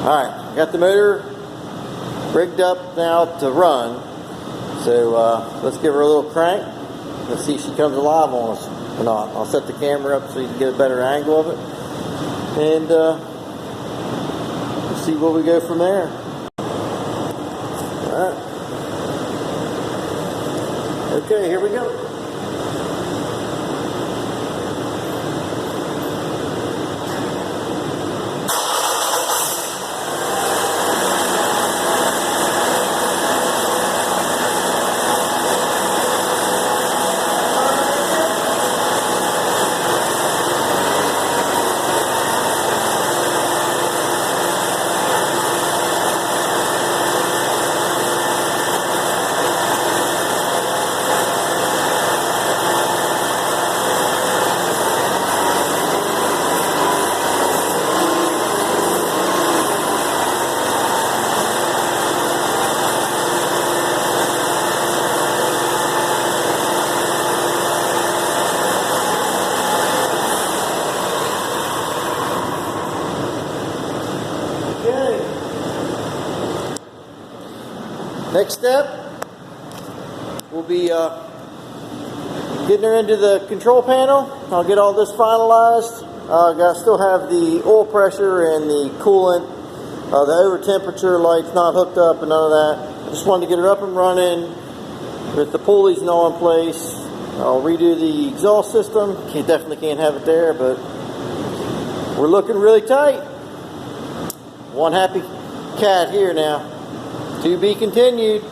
Alright, got the motor rigged up now to run. So let's give her a little crank. Let's see if she comes alive on us or not. I'll set the camera up so you can get a better angle of it. And we'll see where we go from there. Alright. Okay, here we go. Next step, we'll be getting her into the control panel. I'll get all this finalized. I still have the oil pressure and the coolant, the over temperature lights not hooked up and none of that. I just wanted to get her up and running with the pulleys and all in place. I'll redo the exhaust system. Definitely can't have it there, but we're looking really tight. One happy cat here now. To be continued.